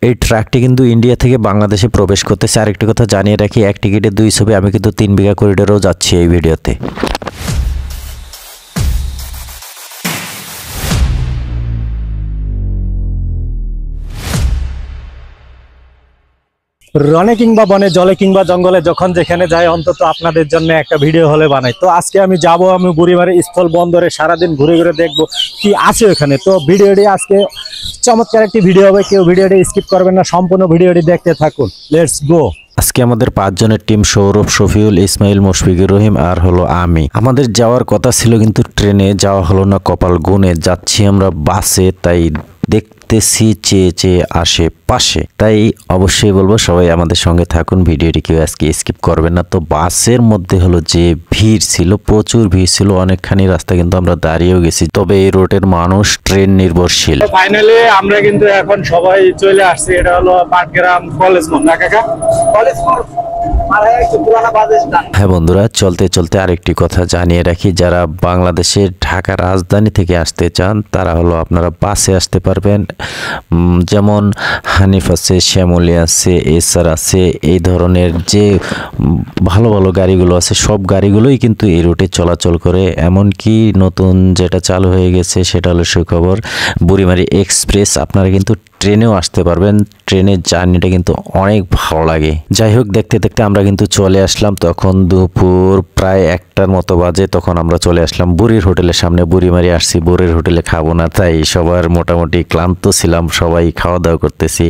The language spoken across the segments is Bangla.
এই ট্রাকটি কিন্তু ইন্ডিয়া থেকে বাংলাদেশে প্রবেশ করতেছে। আরেকটি কথা জানিয়ে রাখি, এক টিকিটে 2 ছবি। আমি কিন্তু 3 বিঘা করিডোরেও যাচ্ছি এই ভিডিওতে। রনে কিংবা বনে, জলে কিংবা জঙ্গলে যখন যেখানে যাই অন্তত আপনাদের জন্য একটা ভিডিও হলে বানাই। তো আজকে আমি বুড়িমারি স্থল বন্দরে সারাদিন ঘুরে ঘুরে দেখব কি আছে ওখানে। তো ভিডিওটি আজকে চমৎকার একটি ভিডিও হবে, কেউ ভিডিওটি স্কিপ করবেন না, সম্পূর্ণ ভিডিওটি দেখতে থাকুন। Let's go. আজকে আমাদের 5 জনের টিম, সৌরভ, শফিউল, ইসমাইল, মুশফিকুর রহিম আর হলো আমি। আমাদের যাওয়ার কথা ছিল কিন্তু ট্রেনে যাওয়া হলো না, কপাল গুনে। যাচ্ছি আমরা বাসে, তাই দেখতেছি চেয়ে চেয়ে আশেপাশে। তাই অবশ্যই বলবো সবাই আমাদের সঙ্গে থাকুন, ভিডিওটি কেউ আজকে স্কিপ করবেন না। তো বাসের মধ্যে হলো যে ভিড় ছিল, প্রচুর ভিড় ছিল, অনেকখানি রাস্তা কিন্তু আমরা দাঁড়িয়েও গেছি। তবে এই রোডের মানুষ ট্রেন নির্ভরশীল। ফাইনালি আমরা কিন্তু এখন সবাই চলে আসছি। এটা হলো পাটগ্রাম কলেজ মোড় না কাকা? কলেজ মোড়। হ্যাঁ বন্ধুরা, চলতে চলতে আরেকটি কথা জানিয়ে রাখি, যারা বাংলাদেশের ঢাকা রাজধানী থেকে আসতে চান তারা হলো আপনারা বাসে আসতে পারবেন। যেমন হানিফ আছে, শ্যামলী আছে, এসআর আছে, এই ধরনের যে ভালো ভালো গাড়িগুলো আছে সব গাড়িগুলোই কিন্তু এই রুটে চলাচল করে। এমনকি নতুন যেটা চালু হয়ে গেছে সেটা হলো সুখবর, বুড়িমারি এক্সপ্রেস। আপনারা কিন্তু ট্রেনেও আসতে পারবেন। ট্রেনের জার্নিটা কিন্তু অনেক ভালো লাগে। যাই হোক, দেখতে দেখতে আমরা কিন্তু চলে আসলাম। তখন দুপুর প্রায় 1টার মতো বাজে। তখন আমরা চলে আসলাম বুড়ির হোটেলের সামনে। বুড়িমারি আসছি, বুড়ির হোটেলে খাবো না, তাই সবার মোটামুটি ক্লান্ত ছিলাম, সবাই খাওয়া দাওয়া করতেছি।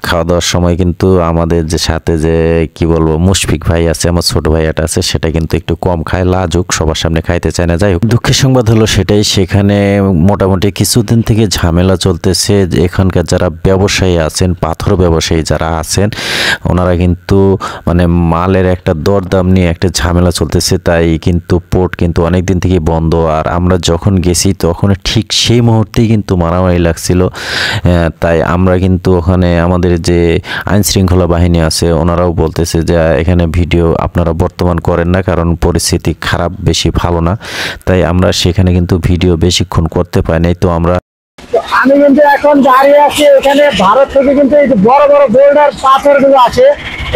খাওয়া দাওয়ার সময় কিন্তু আমাদের যে সাথে যে কি বলবো মুশফিক ভাই আছে, আমার ছোট ভাইয়াটা আছে, সেটা কিন্তু একটু কম খায়, লাজুক, সবার সামনে খাইতে চায় না। যাই হোক, দুঃখের সংবাদ হলো সেটাই, সেখানে মোটামুটি কিছুদিন থেকে ঝামেলা চলতেছে। এখানকার যারা ব্যবসায়ী আছেন, পাথর ব্যবসায়ী যারা আছেন, ওনারা কিন্তু মানে মালের একটা দরদাম নিয়ে একটা ঝামেলা চলতেছে। তাই কিন্তু পোর্ট কিন্তু অনেক দিন থেকে বন্ধ। আর আমরা যখন গেছি তখন ঠিক সেই মুহূর্তেই কিন্তু মারামারি লাগছিল। তাই আমরা কিন্তু ওখানে আমাদের যে আইন শৃঙ্খলা বাহিনী আছে ওনারাও বলতেছে যে এখানে ভিডিও আপনারা বর্তমান করেন না, কারণ পরিস্থিতি খারাপ, বেশি ভালো না। তাই আমরা সেখানে কিন্তু ভিডিও বেশিক্ষণ করতে পারি নাই। তো আমি কিন্তু এখন দাঁড়িয়ে আছি এখানে। ভারত থেকে কিন্তু এই যে বড় বড় বোল্ডার পাথরগুলো আছে,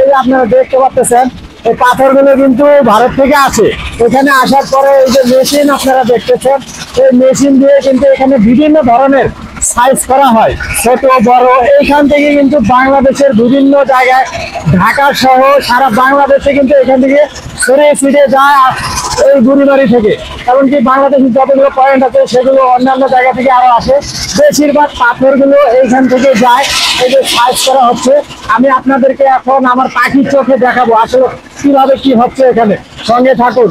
এই যে আপনারা দেখতে পাচ্ছেন, এই পাথরগুলো কিন্তু ভারত থেকে আসে। এখানে আসার পরে এই যে মেশিন আপনারা দেখতেছেন, এই মেশিন দিয়ে কিন্তু এখানে বিভিন্ন ধরনের সাইজ করা হয়, ছোট বড়। এইখান থেকে কিন্তু বাংলাদেশের বিভিন্ন জায়গায়, ঢাকা সহ সারা বাংলাদেশে কিন্তু এখান থেকে ছড়িয়ে ছিটিয়ে যায় এই বুড়িমারি থেকে। এমনকি বাংলাদেশের যতগুলো পয়েন্ট আছে সেগুলো অন্যান্য জায়গা থেকে আরো আসে। বেশিরভাগ পাথরগুলো এইখান থেকে যায়, এই যে সাইজ করা হচ্ছে। আমি আপনাদেরকে এখন আমার পাখির চোখে দেখাবো আসলে কিভাবে কি হচ্ছে এখানে। সঙ্গে থাকুন।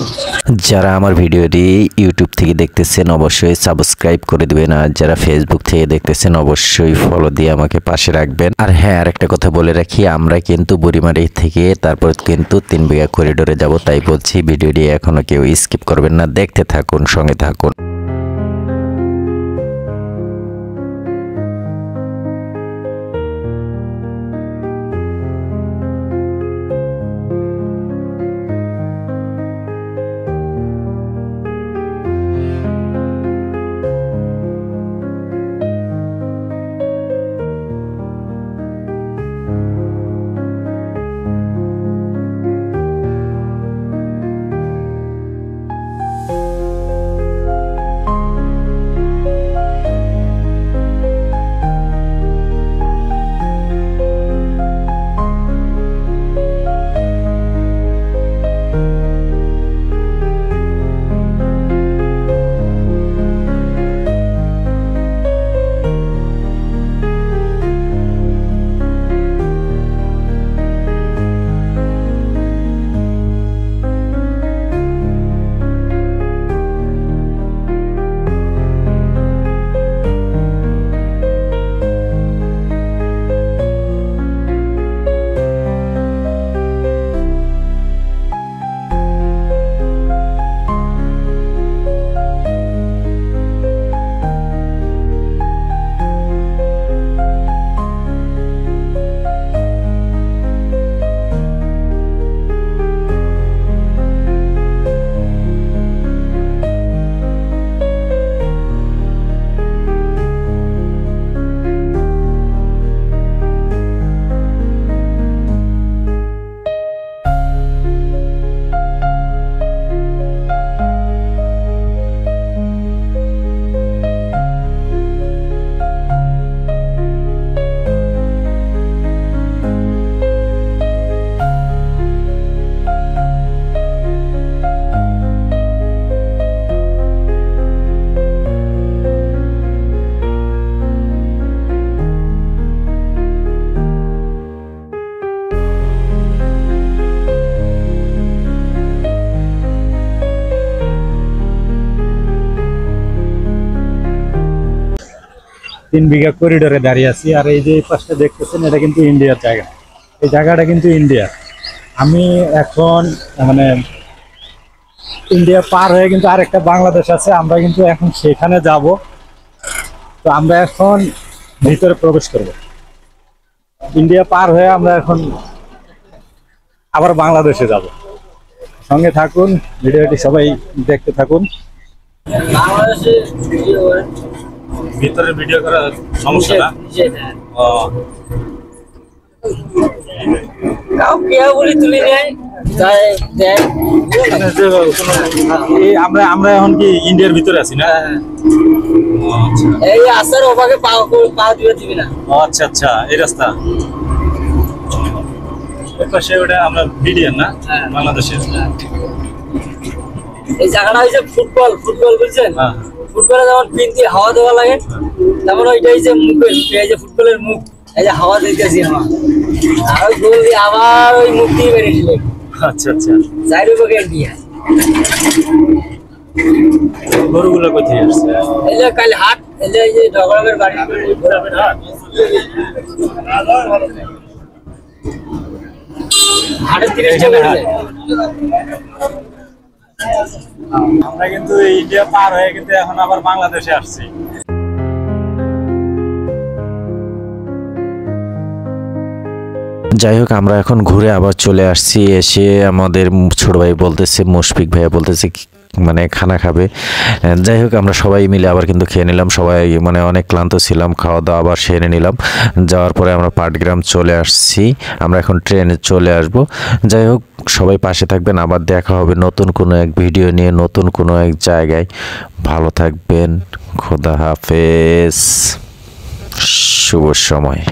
যারা আমার ভিডিওটি ইউটিউব থেকে দেখতেছেন অবশ্যই সাবস্ক্রাইব করে দিবেন, আর যারা ফেসবুক থেকে দেখতেছেন অবশ্যই ফলো দিয়ে আমাকে পাশে রাখবেন। আর হ্যাঁ, আরেকটা কথা বলে রাখি, আমরা কিন্তু বুড়িমারি থেকে তারপর কিন্তু 3 বিঘা করিডোরে যাব। তাই বলছি ভিডিওটি এখনো কেউ স্কিপ করবেন না, দেখতে থাকুন, সঙ্গে থাকুন। 3 বিঘা করিডোরে দাঁড়িয়ে আছি। আর এই যে এই পাশটা দেখতেছেন এটা কিন্তু ইন্ডিয়ার জায়গা, এই জায়গাটা কিন্তু ইন্ডিয়া। আমি এখন মানে ইন্ডিয়া পার হয়ে কিন্তু আরেকটা বাংলাদেশ আছে, আমরা কিন্তু এখন সেখানে যাব। তো আমরা এখন ভিতরে প্রবেশ করব, ইন্ডিয়া পার হয়ে আমরা এখন আবার বাংলাদেশে যাব। সঙ্গে থাকুন, ভিডিওটি সবাই দেখতে থাকুন। ভিতরে ভিডিও করা সমস্যা না? আমরা এখন কি ইন্ডিয়ার ভিতরে আছি না? এই আসার ওভাবে পা দিবে না। আচ্ছা আচ্ছা, এই রাস্তা পাশে ওটা আমরা বিডিআর না বাংলাদেশের। এই জায়গাটা হচ্ছে ফুটবল বুঝছেন? ফুটবলে যেমন পিন দিয়ে হাওয়া দেওয়া লাগে, তেমন ওইটাই যে মুখের, এই যে ফুটবলের মুখ, এই যে হাওয়া দিতেছি আমার, আর ওই গোল দিয়ে আবার ওই মুখ দিয়ে বেরিয়েছিল। আচ্ছা আচ্ছা, চাইরো বকে দিয়ে গরুগুলো কোথায় আসছে? এই যে কাল হাট, এই যে ঢগড়ামের বাড়ি ঘোরাবেন হাট, হাটের 30 টাকা করে। আমরা কিন্তু ইন্ডিয়া পার হয়ে কিন্তু এখন আবার বাংলাদেশে আসছি। যাই হোক, আমরা এখন ঘুরে আবার চলে আসছি। এসে আমাদের ছোট ভাই বলতেছে, মুশফিক ভাইয়া বলতেছে মানে খানা খাবে। যাই হোক, আমরা সবাই মিলে আবার কিন্তু খেয়ে নিলাম। সবাই মানে অনেক ক্লান্ত ছিলাম, খাওয়া দাওয়া আবার সেরে নিলাম। যাওয়ার পরে আমরা পাটগ্রাম চলে আসছি, আমরা এখন ট্রেনে চলে আসব। যাই হোক, সবাই পাশে থাকবেন, আবার দেখা হবে নতুন কোনো এক ভিডিও নিয়ে, নতুন কোনো এক জায়গায়। ভালো থাকবেন, খোদা হাফেজ, শুভ সময়।